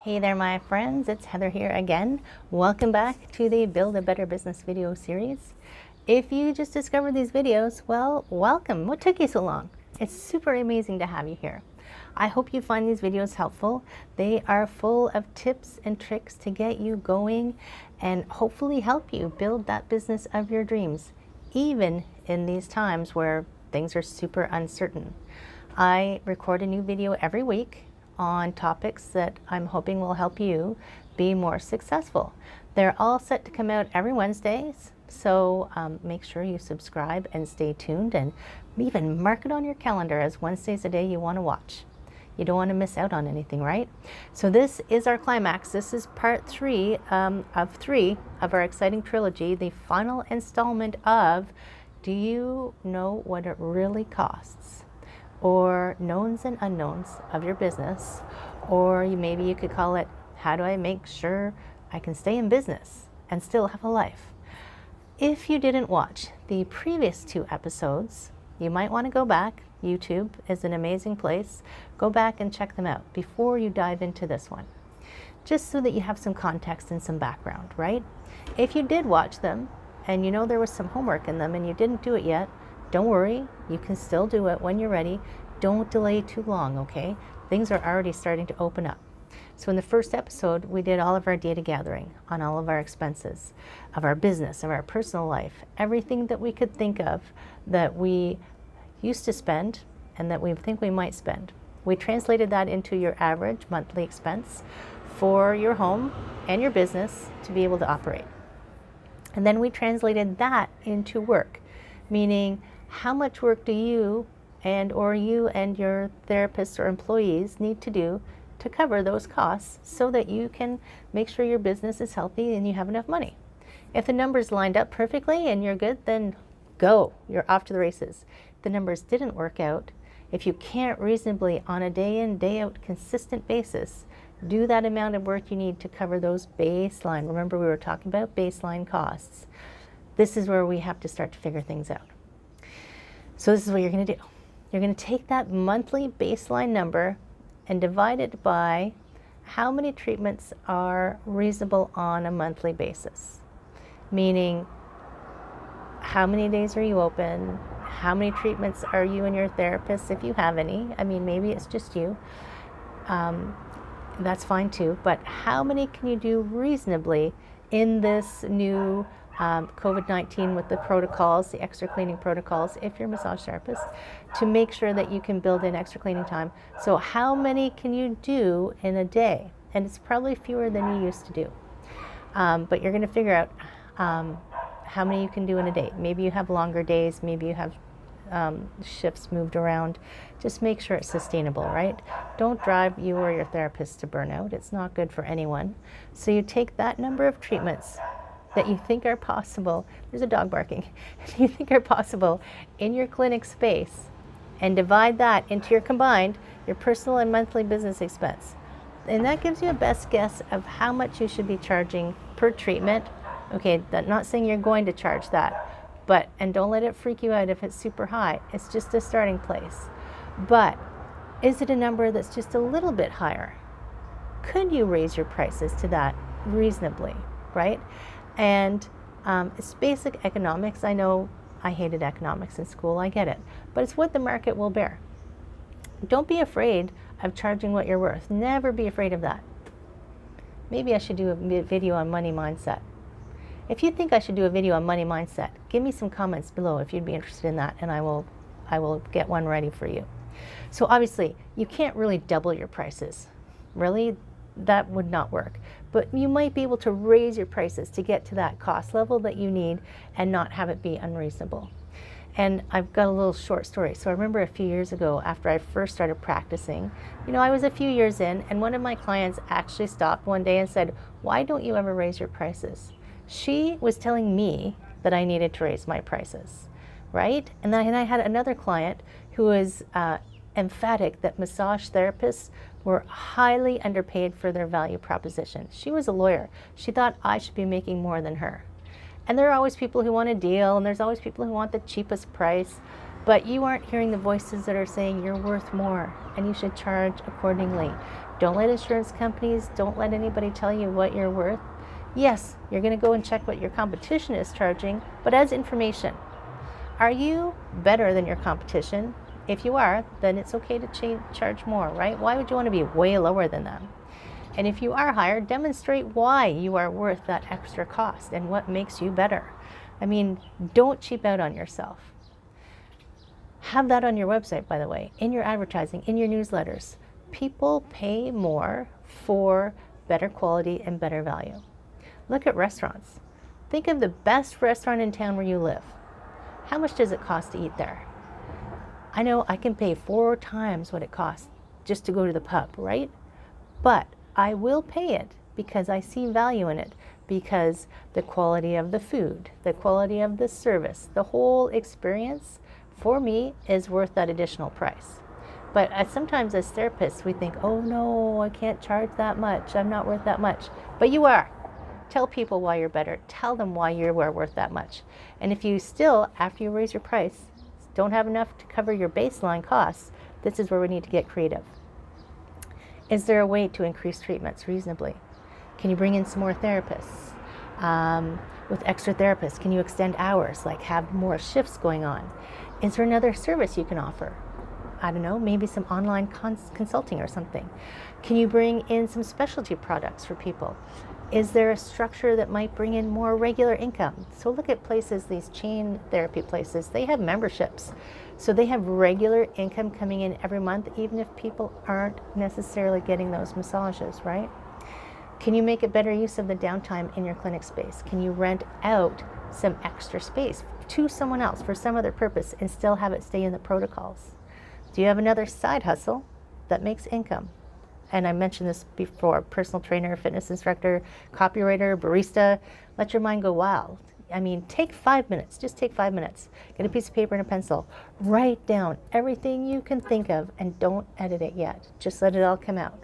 Hey there, my friends. It's Heather here again. Welcome back to the Build a Better Business video series. If you just discovered these videos, well, welcome. What took you so long? It's super amazing to have you here. I hope you find these videos helpful. They are full of tips and tricks to get you going and hopefully help you build that business of your dreams, even in these times where things are super uncertain. I record a new video every week on topics that I'm hoping will help you be more successful. They're all set to come out every Wednesdays, so make sure you subscribe and stay tuned, and even mark it on your calendar as Wednesdays a day you want to watch. You don't want to miss out on anything, right? So this is our climax. This is part three of our exciting trilogy, the final installment of Do You Know What It Really Costs? Or knowns and unknowns of your business, or maybe you could call it, how do I make sure I can stay in business and still have a life? If you didn't watch the previous two episodes, you might want to go back. YouTube is an amazing place. Go back and check them out before you dive into this one, just so that you have some context and some background, right? If you did watch them and you know there was some homework in them and you didn't do it yet, don't worry, you can still do it when you're ready. Don't delay too long, okay? Things are already starting to open up. So in the first episode, we did all of our data gathering on all of our expenses, of our business, of our personal life, everything that we could think of that we used to spend and that we think we might spend. We translated that into your average monthly expense for your home and your business to be able to operate. And then we translated that into work, meaning how much work do you and your therapists or employees need to do to cover those costs so that you can make sure your business is healthy and you have enough money. If the numbers lined up perfectly and you're good, then go. You're off to the races. If the numbers didn't work out, if you can't reasonably on a day in, day out consistent basis do that amount of work you need to cover those baseline, remember we were talking about baseline costs, this is where we have to start to figure things out. So this is what you're going to do. You're going to take that monthly baseline number and divide it by how many treatments are reasonable on a monthly basis. Meaning, how many days are you open? How many treatments are you and your therapist, if you have any? I mean, maybe it's just you. That's fine too. But how many can you do reasonably in this new COVID-19 with the protocols, the extra cleaning protocols, if you're a massage therapist, to make sure that you can build in extra cleaning time. So how many can you do in a day? And it's probably fewer than you used to do. But you're going to figure out how many you can do in a day. Maybe you have longer days, maybe you have shifts moved around. Just make sure it's sustainable, right? Don't drive you or your therapist to burnout. It's not good for anyone. So you take that number of treatments that you think are possible, there's a dog barking, you think are possible in your clinic space, and divide that into your combined, your personal and monthly business expense. And that gives you a best guess of how much you should be charging per treatment. Okay, not saying you're going to charge that, but, and don't let it freak you out if it's super high. It's just a starting place. But is it a number that's just a little bit higher? Could you raise your prices to that reasonably, right? And it's basic economics. I know I hated economics in school, I get it, but it's what the market will bear. Don't be afraid of charging what you're worth. Never be afraid of that. Maybe I should do a video on money mindset. If you think I should do a video on money mindset, give me some comments below if you'd be interested in that, and I will get one ready for you. So obviously, you can't really double your prices. Really, that would not work. But you might be able to raise your prices to get to that cost level that you need and not have it be unreasonable. And I've got a little short story. So I remember a few years ago, after I first started practicing, I was a few years in, and one of my clients actually stopped one day and said, "Why don't you ever raise your prices?" She was telling me that I needed to raise my prices, right? And then I had another client who was emphatic that massage therapists were highly underpaid for their value proposition. She was a lawyer. She thought I should be making more than her. And there are always people who want a deal, and there's always people who want the cheapest price. But you aren't hearing the voices that are saying you're worth more and you should charge accordingly. Don't let insurance companies, don't let anybody tell you what you're worth. Yes, you're going to go and check what your competition is charging, but as information. Are you better than your competition? If you are, then it's okay to charge more, right? Why would you want to be way lower than them? And if you are higher, demonstrate why you are worth that extra cost and what makes you better. I mean, don't cheap out on yourself. Have that on your website, by the way, in your advertising, in your newsletters. People pay more for better quality and better value. Look at restaurants. Think of the best restaurant in town where you live. How much does it cost to eat there? I know I can pay 4 times what it costs just to go to the pub, right? But I will pay it because I see value in it, because the quality of the food, the quality of the service, the whole experience for me is worth that additional price. But sometimes as therapists, we think, oh no, I can't charge that much. I'm not worth that much. But you are. Tell people why you're better. Tell them why you are worth that much. And if you still, after you raise your price, don't have enough to cover your baseline costs, this is where we need to get creative. Is there a way to increase treatments reasonably? Can you bring in some more therapists? With extra therapists, can you extend hours, like have more shifts going on? Is there another service you can offer? I don't know, maybe some online consulting or something. Can you bring in some specialty products for people? Is there a structure that might bring in more regular income? So look at places, these chain therapy places, they have memberships. So they have regular income coming in every month, even if people aren't necessarily getting those massages, right? Can you make a better use of the downtime in your clinic space? Can you rent out some extra space to someone else for some other purpose and still have it stay in the protocols? Do you have another side hustle that makes income? And I mentioned this before, personal trainer, fitness instructor, copywriter, barista. Let your mind go wild. I mean, take 5 minutes, just take 5 minutes. Get a piece of paper and a pencil. Write down everything you can think of and don't edit it yet. Just let it all come out.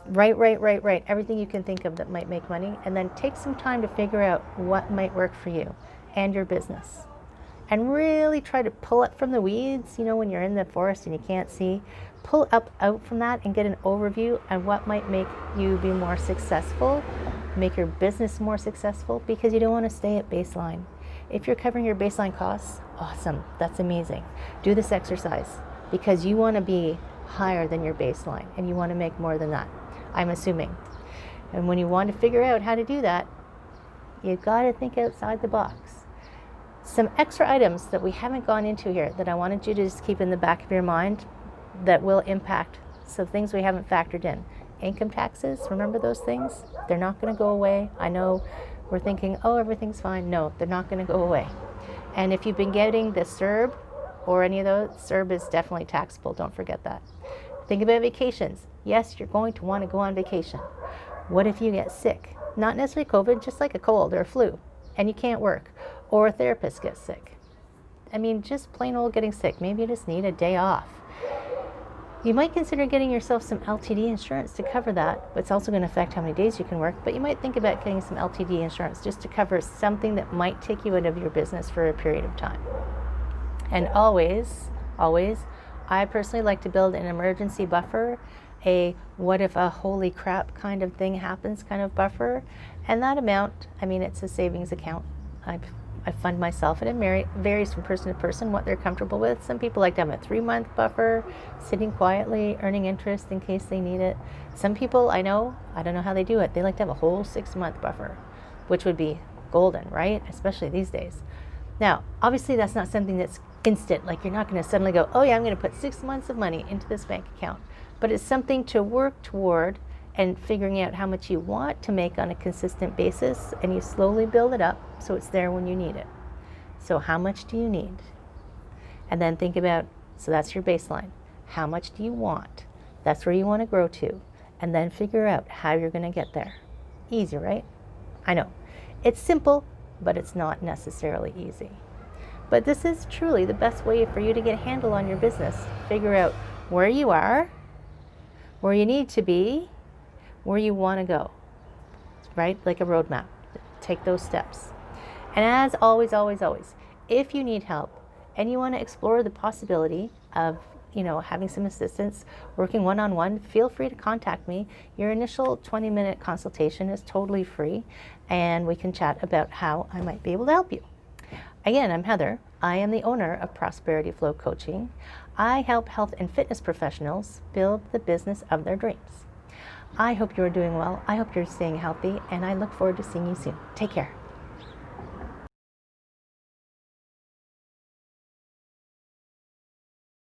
Write everything you can think of that might make money, and then take some time to figure out what might work for you and your business. And really try to pull up from the weeds, you know, when you're in the forest and you can't see. Pull up out from that and get an overview on what might make you be more successful, make your business more successful, because you don't want to stay at baseline. If you're covering your baseline costs, awesome, that's amazing. Do this exercise because you want to be higher than your baseline and you want to make more than that, I'm assuming. And when you want to figure out how to do that, you've got to think outside the box. Some extra items that we haven't gone into here that I wanted you to just keep in the back of your mind that will impact, so things we haven't factored in. Income taxes, remember those things? They're not going to go away. I know we're thinking, oh, everything's fine. No, they're not going to go away. And if you've been getting the CERB or any of those, CERB is definitely taxable. Don't forget that. Think about vacations. Yes, you're going to want to go on vacation. What if you get sick? Not necessarily COVID, just like a cold or a flu, and you can't work, or a therapist gets sick. I mean, just plain old getting sick. Maybe you just need a day off. You might consider getting yourself some LTD insurance to cover that, but it's also going to affect how many days you can work. But you might think about getting some LTD insurance just to cover something that might take you out of your business for a period of time. And always, I personally like to build an emergency buffer, a what if a holy crap kind of thing happens kind of buffer. And that amount, I mean, it's a savings account. I fund myself, and it varies from person to person what they're comfortable with. Some people like to have a 3-month buffer, sitting quietly, earning interest in case they need it. Some people I don't know how they do it. They like to have a whole 6-month buffer, which would be golden, right? Especially these days. Now, obviously that's not something that's instant. Like you're not going to suddenly go, oh yeah, I'm going to put 6 months of money into this bank account. But it's something to work toward and figuring out how much you want to make on a consistent basis, and you slowly build it up so it's there when you need it. So how much do you need? And then think about, so that's your baseline. How much do you want? That's where you want to grow to. And then figure out how you're going to get there. Easy, right? I know. It's simple, but it's not necessarily easy. But this is truly the best way for you to get a handle on your business. Figure out where you are, where you need to be, where you want to go, right? Like a roadmap. Take those steps. And as always, if you need help and you want to explore the possibility of having some assistance, working one-on-one, feel free to contact me. Your initial 20-minute consultation is totally free, and we can chat about how I might be able to help you. Again, I'm Heather. I am the owner of Prosperity Flow Coaching. I help health and fitness professionals build the business of their dreams. I hope you're doing well. I hope you're staying healthy, and I look forward to seeing you soon. Take care.